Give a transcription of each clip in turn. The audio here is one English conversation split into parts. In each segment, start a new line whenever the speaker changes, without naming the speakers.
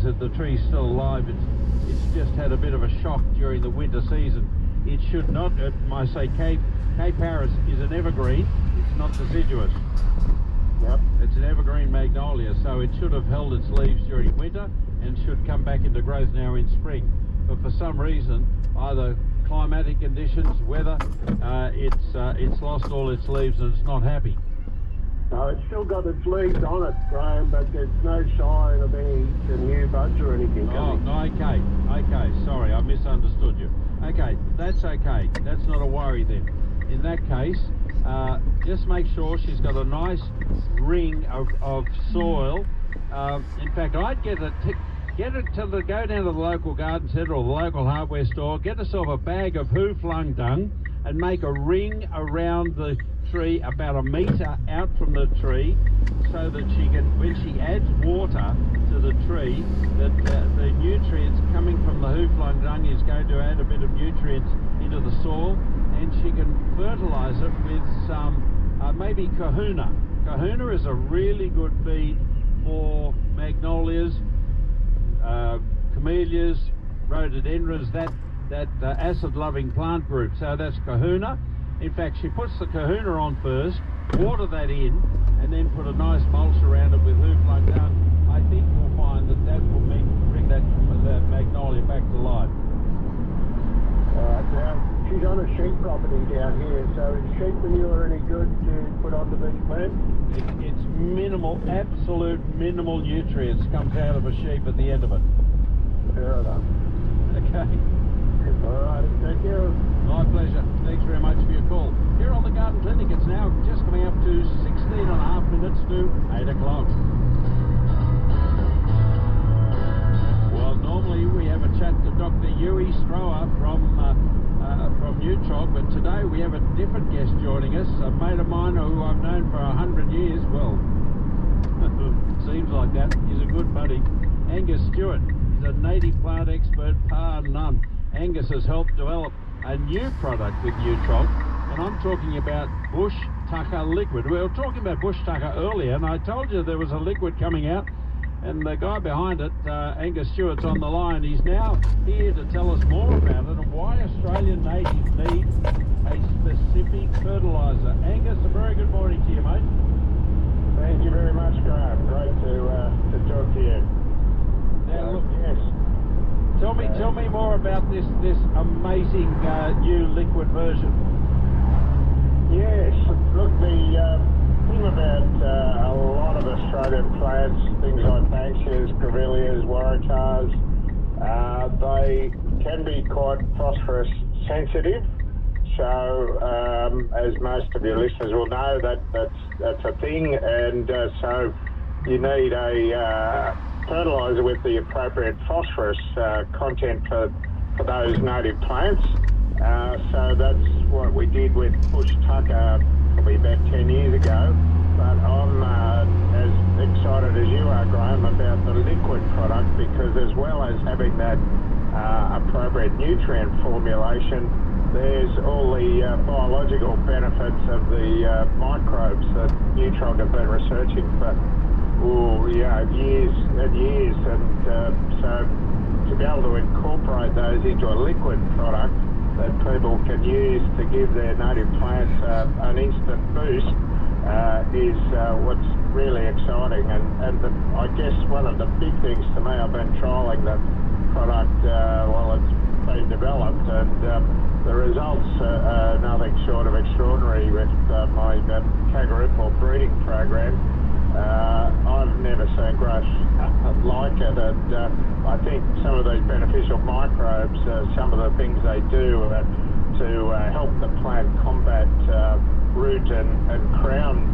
means that the tree's still alive. It's just had a bit of a shock during the winter season. It should not, I say Cape Harris is an evergreen, it's not deciduous.
Yep.
It's an evergreen magnolia, so it should have held its leaves during winter and should come back into growth now in spring. But for some reason, either climatic conditions, weather, it's lost all its leaves and it's not happy.
No, it's still got its leaves on it, Graham, but there's no sign of any new buds or anything coming.
Oh, okay, sorry, I misunderstood you. Okay, that's okay, that's not a worry then. In that case, just make sure she's got a nice ring of soil. In fact, I'd get it to go down to the local garden centre or the local hardware store, get herself a bag of who-flung dung and make a ring around the tree about 1 metre out from the tree, so that she can, when she adds water to the tree, that the nutrients coming from the who-flung dung is going to add a bit of nutrients into the soil, and she can fertilise it with some maybe kahuna. Kahuna is a really good feed for magnolias, camellias, rhododendrons, that acid-loving plant group. So that's kahuna. In fact, she puts the kahuna on first, water that in, and then put a nice mulch around it with who-flung dung. I think you'll find that will bring that magnolia back to life.
Now, she's on a sheep property down here, so is sheep manure any good to put onto these plants?
It's minimal, absolute minimal nutrients comes out of a sheep at the end of it.
Fair enough.
Okay.
All right, thank you.
My pleasure. Thanks very much for your call. Here on the Garden Clinic, it's now just coming up to 16 and a half minutes to 8 o'clock. Well, normally we have a chat to Dr. Yui Strower from Neutrog, but today we have a different guest joining us, a mate of mine who I've known for 100 years. Well, seems like that. He's a good buddy. Angus Stewart. He's a native plant expert, par none. Angus has helped develop a new product with Neutrog, and I'm talking about Bush Tucker liquid. We were talking about Bush Tucker earlier, and I told you there was a liquid coming out, and the guy behind it, Angus Stewart's on the line. He's now here to tell us more about it and why Australian natives need a specific fertiliser. Angus, a very good morning to you, mate.
Thank you very much, Graham. Great to talk to you.
Now, look,
yes.
Tell me more about this amazing new liquid version.
Yes, look, the thing about a lot of Australian plants, things like banksias, grevilleas, waratahs, they can be quite phosphorus sensitive. So, as most of your listeners will know, that's a thing, and so you need a fertiliser with the appropriate phosphorus content for those native plants. So that's what we did with Bush Tucker probably about 10 years ago. But I'm as excited as you are, Graham, about the liquid product, because as well as having that appropriate nutrient formulation, there's all the biological benefits of the microbes that Neutrog have been researching for years and years, and so to be able to incorporate those into a liquid product that people can use to give their native plants an instant boost is what's really exciting. And I guess one of the big things to me, I've been trialling the product while it's been developed, and the results are nothing short of extraordinary with my kangaroo breeding program. I've never seen growth like it, and I think some of these beneficial microbes, some of the things they do to help the plant combat root and crown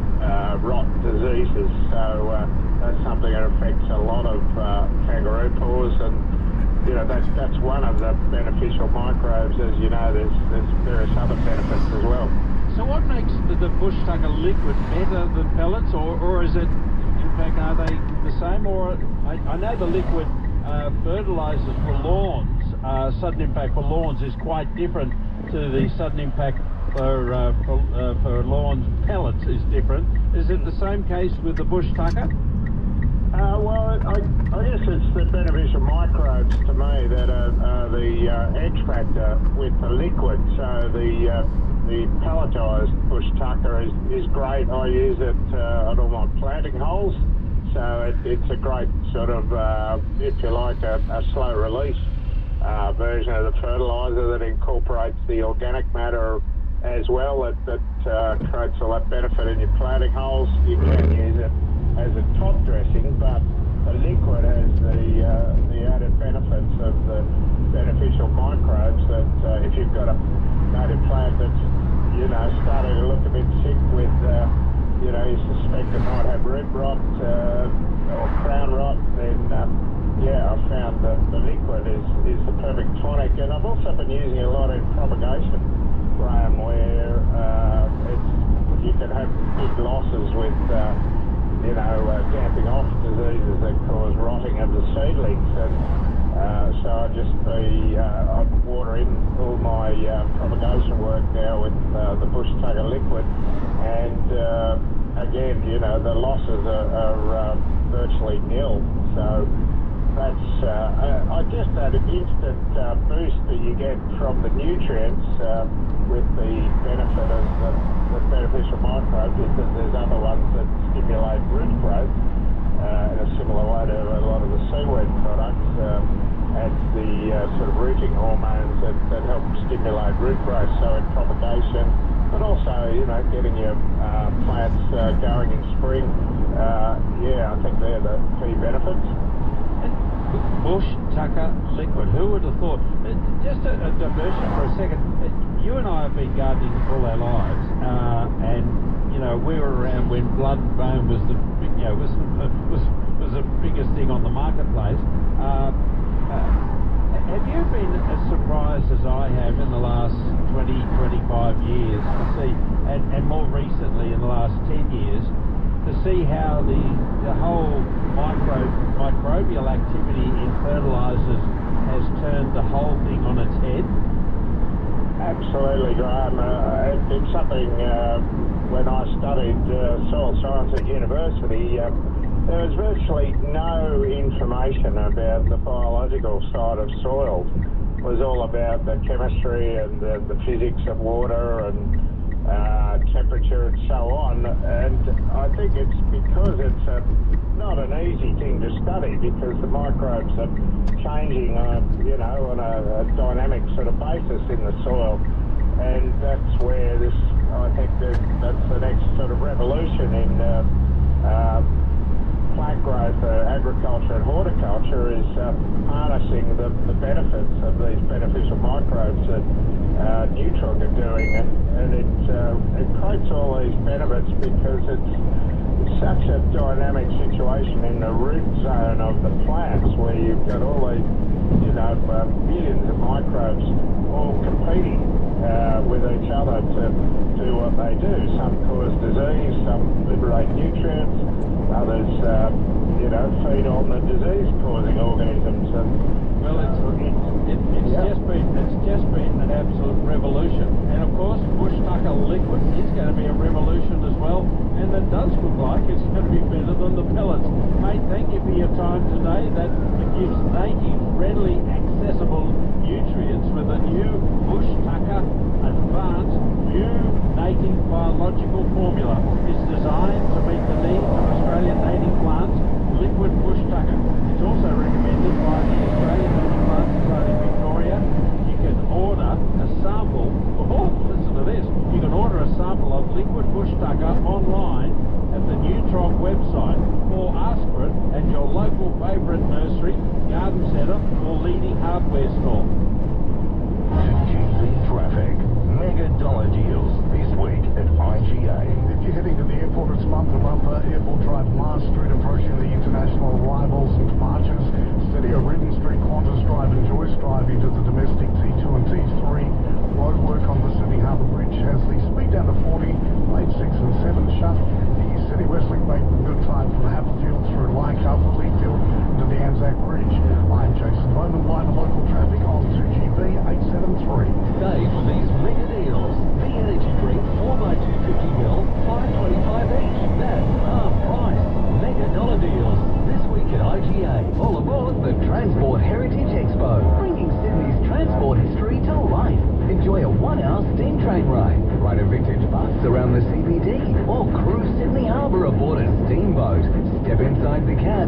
rot diseases. So that's something that affects a lot of kangaroo paws, and you know that's one of the beneficial microbes. As you know, there's various other benefits as well.
So what makes the Bush Tucker liquid better than pellets, or is it, in fact, are they the same? Or I know the liquid fertilisers for lawns, sudden impact for lawns is quite different to the sudden impact for lawns pellets is different. Is it the same case with the Bush Tucker?
Well, I guess it's the beneficial microbes to me that are the X factor with the liquid. So the pelletized bush tucker is great. I use it on all my planting holes. So it's a great sort of, if you like, a slow release version of the fertiliser that incorporates the organic matter as well. That creates all that benefit in your planting holes. You can use it as a top dressing, but the liquid has the added benefits of the beneficial microbes that if you've got a native plant that's, starting to look a bit sick with, you suspect it might have root rot or crown rot, then I found that the liquid is the perfect tonic. And I've also been using it a lot in propagation, Graham, where you can have big losses with damping off diseases that cause rotting of the seedlings, and so I'm watering all my propagation work now with the bush tucker liquid, and again, the losses are virtually nil. So that's I guess that instant boost that you get from the nutrients with the benefit of the beneficial microbes is that there's other ones that stimulate root growth in a similar way to a lot of the seaweed products. Adds the sort of rooting hormones that help stimulate root growth, so in propagation, but also, getting your plants going in spring. I think they're the key benefits.
Bush tucker liquid, who would have thought? Just a diversion for a second. You and I have been gardening all our lives, and we were around when blood and bone was the big, was the biggest thing on the marketplace. Have you been as surprised as I have in the last 20, 25 years to see, and more recently in the last 10 years, to see how the whole microbial activity in fertilisers has turned the whole thing on its head?
Absolutely, Graham. It's something when I studied soil science at university, there was virtually no information about the biological side of soils. It was all about the chemistry and the physics of water and temperature and so on. And I think it's because it's not an easy thing to study, because the microbes are changing on a dynamic sort of basis in the soil. And that's where I think that's the next sort of revolution in plant growth, agriculture and horticulture, is harnessing the benefits of these beneficial microbes that Nutrog are doing, and it creates all these benefits because it's such a dynamic situation in the root zone of the plants, where you've got all these millions of microbes all competing with each other to do what they do. Some cause disease, some liberate nutrients, others, feed on the disease-causing organisms. And
well, it's just been an absolute revolution, and of course, bush tucker liquid is going to be a revolution as well, and it does look like it's going to be better than the pellets. Mate, thank you for your time today. That gives native, readily accessible nutrients with a new bush tucker advanced new native biological formula. It's designed to meet the needs of Australian native plants. Liquid bush tucker. It's also recommended by the Australian Native Plant Society of Victoria. You can order a sample. Listen to this. You can order a sample of liquid bush tucker online at the Nutrog website, or ask for it at your local favourite nursery, garden centre, or leading hardware store.
GC Traffic. Mega dollar deals this week at IGA.
If you're heading to the airport, it's bumper bumper. Airport Drive, Mars Street, approaching the international arrivals and departures. Steady Redden Street, Qantas Drive and Joyce Drive into the domestic T2 and T3. Roadwork on the Sydney Harbour Bridge has the speed down to 40, lane 6 and 7 shut. The City Westlink making good time from Haverfield through Leichhardt, Fleetfield to the Anzac Bridge. I'm Jason Bowman, live local traffic on 2GB 873.
Today for these mega deals. The energy drink 4x250ml, $5.25 each. Now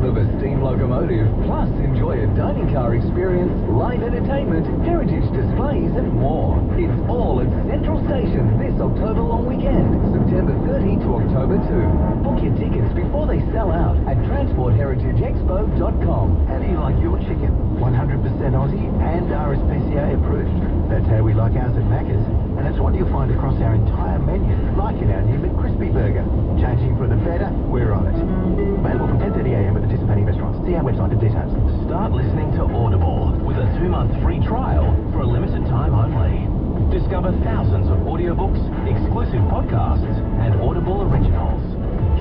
of a steam locomotive, plus enjoy a dining car experience, live entertainment, heritage displays and more. It's all at Central Station this October long weekend, September 30 to October 2. Book your tickets before they sell out at transportheritageexpo.com.
How do you like your chicken? 100% Aussie and RSPCA approved. That's how we like ours at Macca's. And it's what you'll find across our entire menu, like in our new McCrispy burger. Changing for the better, we're on it. Available from 10:30 a.m. at participating restaurants. See our website for details.
Start listening to Audible with a 2-month free trial for a limited time only. Discover thousands of audiobooks, exclusive podcasts, and Audible originals.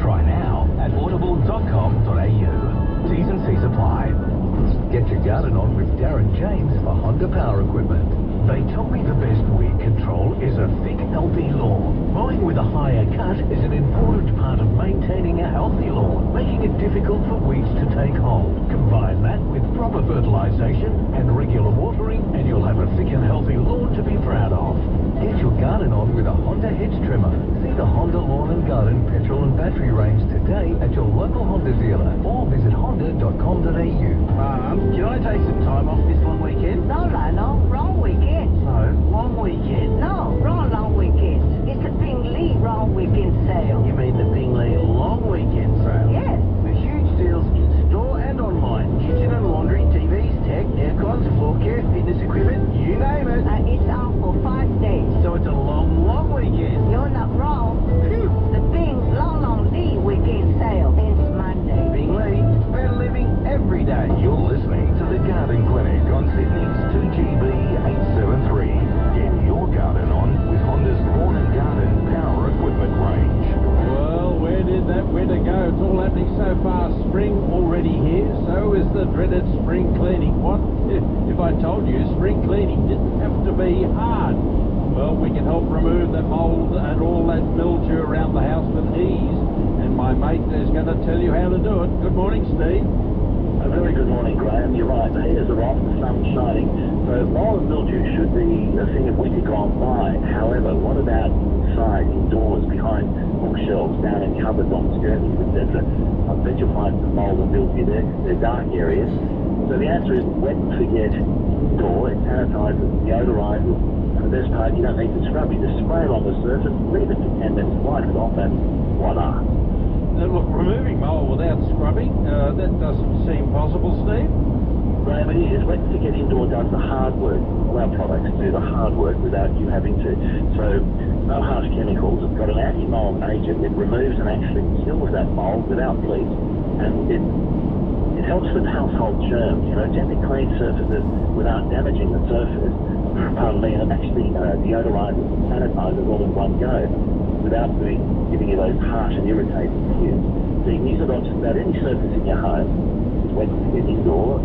Try now at audible.com.au. T's and C's apply.
Get your garden on with Darren James for Honda Power Equipment.
They tell me the best weed control is a thick, healthy lawn. Mowing with a higher cut is an important part of maintaining a healthy lawn, making it difficult for weeds to take hold. Combine that with proper fertilization and regular watering, and you'll have a thick and healthy lawn to be proud of.
Get your garden on with a Honda hedge trimmer. See the Honda Lawn and Garden petrol and battery range today at your local Honda dealer or visit honda.com.au.
Can I take some time off this long weekend?
No, Lionel, wrong weekend.
No, long weekend.
No, wrong long weekend. It's the Bingley wrong weekend sale.
You mean the Bingley long weekend sale?
Yes.
With huge deals in store and online. Kitchen and laundry, TVs, tech, aircons, floor care, fitness equipment, you name it.
It's on for 5 days.
So it's a long, long weekend.
You're not wrong.
Phew.
The Bing Long Lee weekend sale ends Monday.
Bingley, better living every day.
You're listening to the Garden Clinic on Sydney's 2GB 873. Get your garden on with Honda's Lawn and Garden Power Equipment range.
Well, where did that winter go? It's all happening so fast. Spring already here, so is the dreaded spring cleaning. What if I told you spring cleaning didn't have to be hard? Well, we can help remove the mould and all that mildew around the house with ease. And my mate is going to tell you how to do it. Good morning, Steve.
A very good morning, Graham. You're right. The hairs are off, the sun's shining. So mold and mildew should be a thing of winter gone by. However, what about inside, indoors, behind bookshelves, down in cupboards, on skirtings, etc.? I bet you'll find some mold and mildew there. They're dark areas. So the answer is wet and forget indoor. It sanitizes, deodorizes, and the best part, you don't need to scrub. You just spray it on the surface, leave it for 10 minutes, wipe it off, and voila.
Look, removing mould without scrubbing, that doesn't seem possible, Steve.
Graham, it is. Wet and forget indoor does the hard work. All our products do the hard work without you having to. So, no harsh chemicals. It's got an anti-mold agent. It removes and actually kills that mold without bleach. And it helps with household germs. You know, gently clean surfaces without damaging the surface. Pardon me, and it actually deodorizes and sanitizes all in one go without giving you those harsh and irritating fumes. So you can use it on just about any surface in your home. It's wet and forget indoor.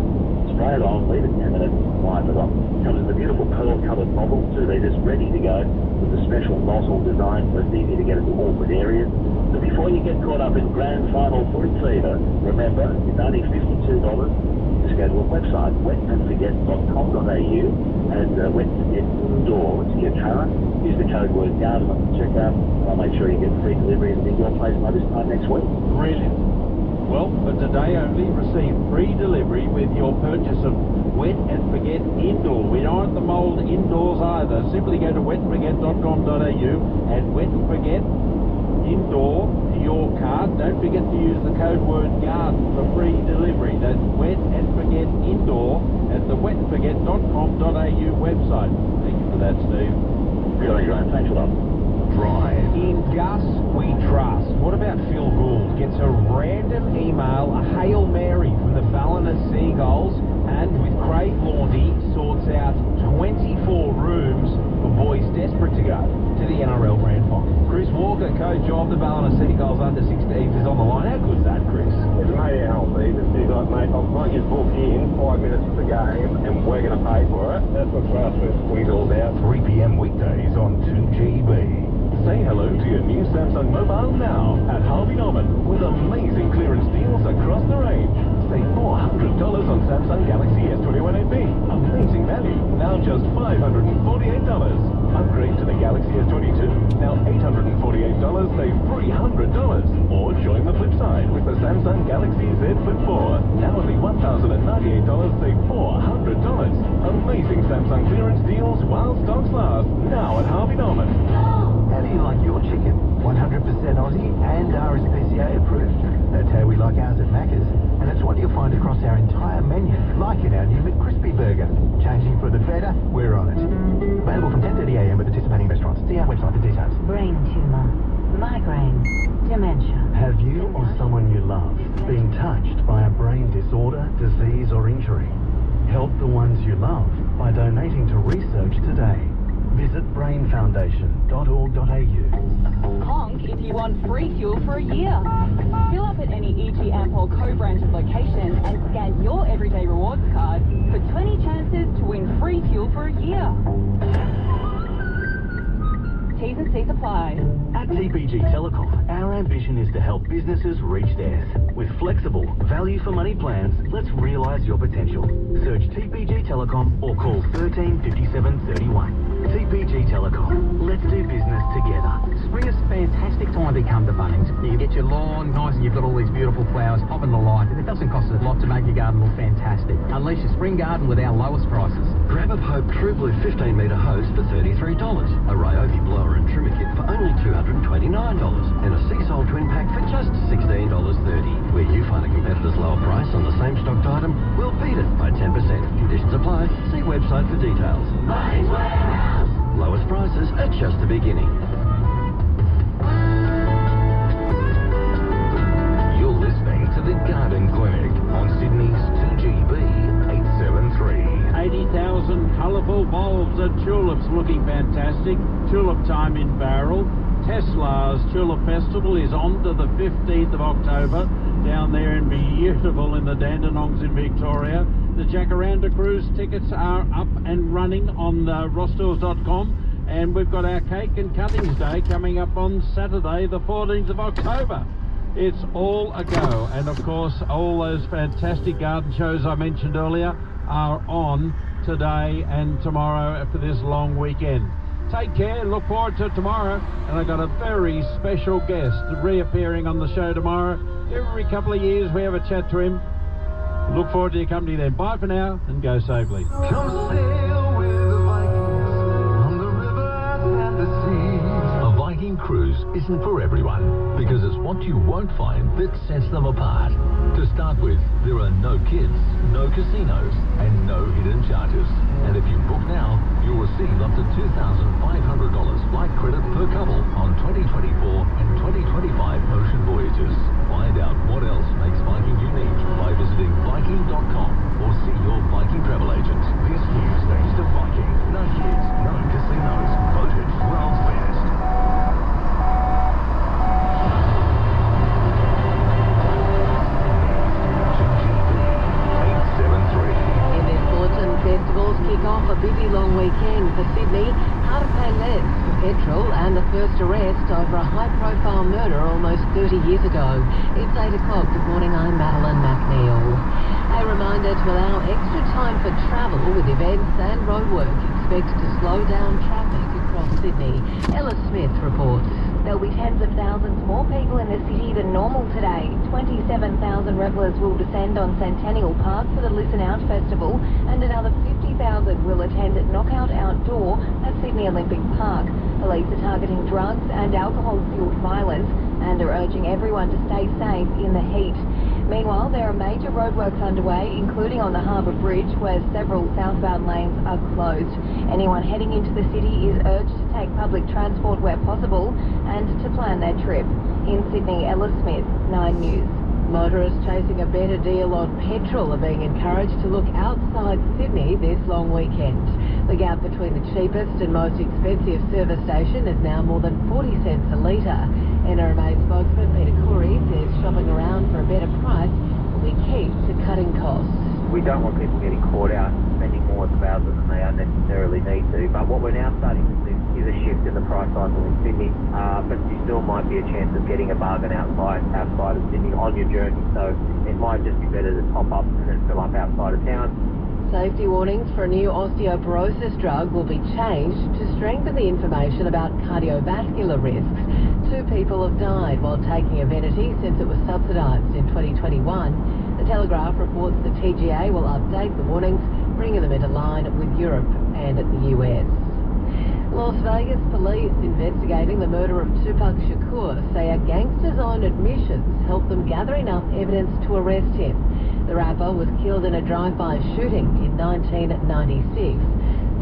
Spray it on, leave it 10 minutes, wipe it off. Comes with a beautiful pearl-coloured bottle, 2 litres, ready to go, with a special nozzle design so it's easy to get into awkward areas. So before you get caught up in grand final fruit fever, remember, it's only $52. Just go to a website, wetandforget.com.au, and wet and forget indoor to your car. Use the code word GARDEN on the checkout, and I'll make sure you get free delivery and in your place by this time next week.
Brilliant. Well, for today only, receive free delivery with your purchase of Wet and Forget Indoor. We don't want the mould indoors either. Simply go to wetandforget.com.au and Wet and Forget Indoor to your card. Don't forget to use the code word GARDEN for free delivery. That's Wet and Forget Indoor at the wetandforget.com.au website. Thank you for that, Steve.
Really great. Thanks a lot.
Drive.
In Gus, we trust. What about Phil Gould? Gets a random email, a Hail Mary from the Ballina Seagulls, and with Craig Laundy, sorts out 24 rooms for boys desperate to go to the NRL Grand Final. Chris Walker, coach of the Ballina Seagulls under-16s, is on the line. How good is that, Chris?
It's mate out, Steve. He's like, mate, I'll plug your book in 5 minutes to the game, and we're going to pay for it. That's what grassroots squeeze all about.
3 p.m. weekdays on 2GB. Say hello to your new Samsung mobile now at Harvey Norman with amazing clearance deals across the range. Save $400 on Samsung Galaxy S21 FE. Amazing value, now just $548. Upgrade to the Galaxy S22, now $848, save $300. Or join the flip side with the Samsung Samsung Galaxy Z Flip 4. Now only $1,098, save $400. Amazing Samsung clearance deals while stocks last. Now at Harvey Norman.
How do you like your chicken? 100% Aussie and RSPCA approved. That's how we like ours at Macca's. And it's what you'll find across our entire menu, like in our new McCrispy burger. Changing for the better, we're on it. Available from 10:30 a.m. at participating restaurants. See our website for details.
Brain tumor, migraine, dementia.
Have you or someone you love been touched by a brain disorder, disease or injury? Help the ones you love by donating to research today. Visit brainfoundation.org.au.
Honk if you want free fuel for a year. Fill up at any EG Ampol co-branded location and scan your everyday rewards card for 20 chances to win free fuel for a year. T's and C's apply.
At TPG Telecom, our ambition is to help businesses reach theirs. With flexible, value-for-money plans, let's realise your potential. Search TPG Telecom or call 13 57 31. TPG Telecom. Let's do business together.
Spring is a fantastic time to come to Bunnings. You get your lawn nice and you've got all these beautiful flowers popping to life. And it doesn't cost a lot to make your garden look fantastic. Unleash your spring garden with our lowest prices.
Grab a Pope True Blue 15-metre hose for $33. A Ryobi blower and trimmer kit for only $229. And a Seasol twin pack for just $16.30. Where you find a competitor's lower price on the same stocked item, we'll beat it by 10%. Conditions apply. See website for details.
Bunnings Warehouse.
Lowest prices are just the beginning.
You're listening to The Garden Clinic on Sydney's 2GB 873.
80,000 colourful bulbs and tulips looking fantastic. Tulip time in Barrel. Tesla's Tulip Festival is on to the 15th of October down there in beautiful in the Dandenongs in Victoria. The Jacaranda Cruise tickets are up and running on rostels.com, and we've got our Cake and Cuttings Day coming up on Saturday the 14th of October. It's all a go, and of course all those fantastic garden shows I mentioned earlier are on today and tomorrow for this long weekend. Take care, look forward to tomorrow, and I've got a very special guest reappearing on the show tomorrow. Every couple of years we have a chat to him. Look forward to your company then. Bye for now and go safely.
Come sail with the Vikings on the rivers and the seas.
A Viking cruise isn't for everyone because it's what you won't find that sets them apart. To start with, there are no kids, no casinos, and no hidden charges. And if you book now, you'll receive up to $2,500 flight credit per couple on 2024 and 2025 ocean voyages. Find out what else makes Viking unique by visiting Viking.com or see your Viking travel agent. This news thanks to Viking. No kids, no casinos. Voted world's best.
Festivals kick off a busy long weekend for Sydney. Hard to pay less for petrol and the first arrest over a high-profile murder almost 30 years ago. It's 8 o'clock. Good morning, I'm Madeline McNeil. A reminder to allow extra time for travel with events and roadwork expected to slow down traffic across Sydney. Ella Smith reports.
There'll be tens of thousands more people in the city than normal today. 27,000 revellers will descend on Centennial Park for the Listen Out Festival, and another 50,000 will attend Knockout Outdoor at Sydney Olympic Park. Police are targeting drugs and alcohol-fueled violence and are urging everyone to stay safe in the heat. Meanwhile, there are major roadworks underway, including on the Harbour Bridge, where several southbound lanes are closed. Anyone heading into the city is urged to take public transport where possible and to plan their trip. In Sydney, Ella Smith, 9 News.
Motorists chasing a better deal on petrol are being encouraged to look outside Sydney this long weekend. The gap between the cheapest and most expensive service station is now more than 40 cents a litre. NRMA spokesman Peter Curry says shopping around for a better price will be key to cutting costs.
We don't want people getting caught out spending more thousands than they unnecessarily need to, but what we're now starting to see is a shift in the price cycle in Sydney, but there still might be a chance of getting a bargain outside of Sydney on your journey, so it might just be better to top up and then fill up outside of town.
safety warnings for a new osteoporosis drug will be changed to strengthen the information about cardiovascular risks. 2 people have died while taking Evenity since it was subsidised in 2021. The Telegraph reports the TGA will update the warnings, bringing them into line with Europe and the US. Las Vegas police investigating the murder of Tupac Shakur say a gangster's own admissions helped them gather enough evidence to arrest him. The rapper was killed in a drive-by shooting in 1996.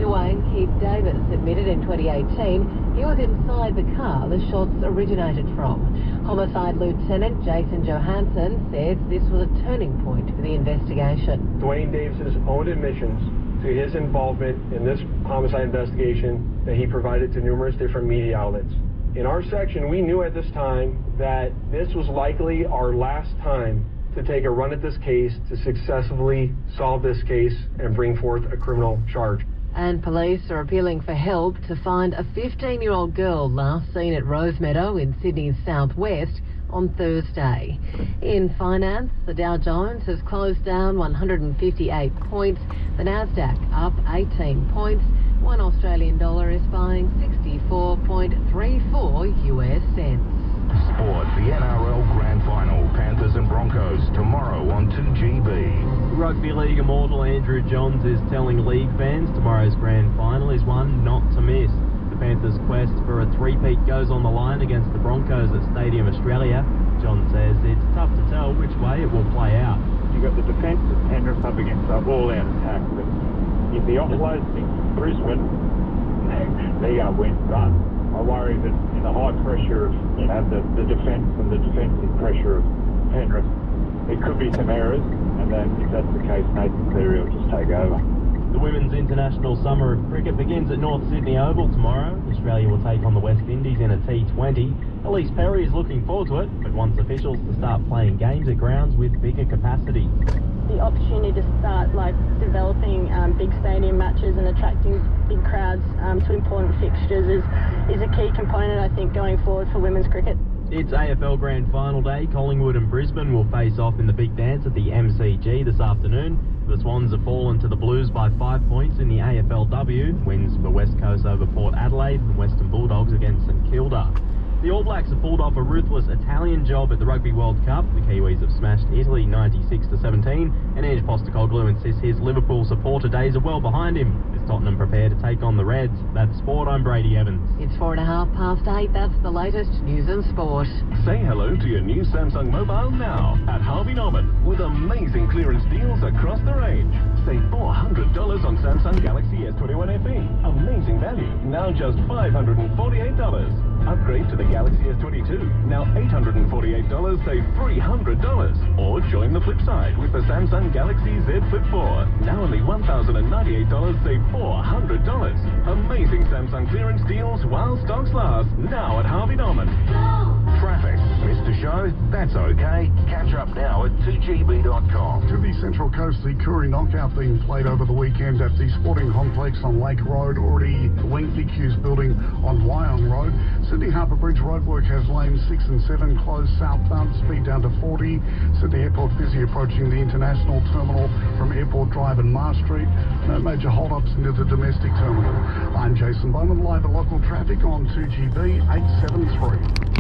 Dwayne Keith Davis admitted in 2018 he was inside the car the shots originated from. Homicide Lieutenant Jason Johansson says this was a turning point for the investigation.
Dwayne Davis's own admissions to his involvement in this homicide investigation that he provided to numerous different media outlets. In our section, we knew at this time that this was likely our last time to take a run at this case, to successfully solve this case and bring forth a criminal charge.
And police are appealing for help to find a 15-year-old girl last seen at Rosemeadow in Sydney's southwest on Thursday. In finance, the Dow Jones has closed down 158 points, the Nasdaq up 18 points. One Australian dollar is buying 64.34 US cents.
Sport, the NRL Grand Final, Panthers and Broncos, tomorrow on 2GB.
Rugby League immortal Andrew Johns is telling league fans tomorrow's Grand Final is one not to miss. The Panthers' quest for a three-peat goes on the line against the Broncos at Stadium Australia. John says it's tough to tell which way it will play out.
You've got the defence of Penrith up against the all-out attack, but if the offload things to Brisbane, they're going to win. But I worry that in the high pressure of the defence and the defensive pressure of Penrith, it could be some errors, and then if that's the case, Nathan Cleary will just take over.
The Women's International Summer of Cricket begins at North Sydney Oval tomorrow. Australia will take on the West Indies in a T20. Elise Perry is looking forward to it, but wants officials to start playing games at grounds with bigger capacity.
The opportunity to start developing big stadium matches and attracting big crowds to important fixtures is a key component, I think, going forward for women's cricket.
It's AFL Grand Final day. Collingwood and Brisbane will face off in the big dance at the MCG this afternoon. The Swans have fallen to the Blues by 5 points in the AFLW. Wins for West Coast over Port Adelaide and Western Bulldogs against St Kilda. The All Blacks have pulled off a ruthless Italian job at the Rugby World Cup. The Kiwis have smashed Italy 96-17, and Ange Postecoglou insists his Liverpool supporter days are well behind him as Tottenham prepare to take on the Reds. That's sport. I'm Brady Evans.
It's 8:04. That's the latest news and sport.
Say hello to your new Samsung mobile now at Harvey Norman with amazing clearance deals across the range. Save $400 on Samsung Galaxy S21 FE. Amazing value. Now just $548. Upgrade to the Galaxy S22. Now $848, save $300. Or join the flip side with the Samsung Galaxy Z Flip 4. Now only $1,098, save $400. Amazing Samsung clearance deals while stocks last. Now at Harvey Norman. Traffic. Missed a show? That's okay. Catch up now at 2GB.com.
To the Central Coast, the Koori Knockout being played over the weekend at the Sporting Complex on Lake Road. Already lengthy queues building on Wyong Road. Sydney Harbour Bridge roadwork has lanes 6 and 7 closed southbound, speed down to 40. Sydney Airport busy approaching the international terminal from Airport Drive and Mars Street. No major hold-ups into the domestic terminal. I'm Jason Bowman, live at local traffic on 2GB 873.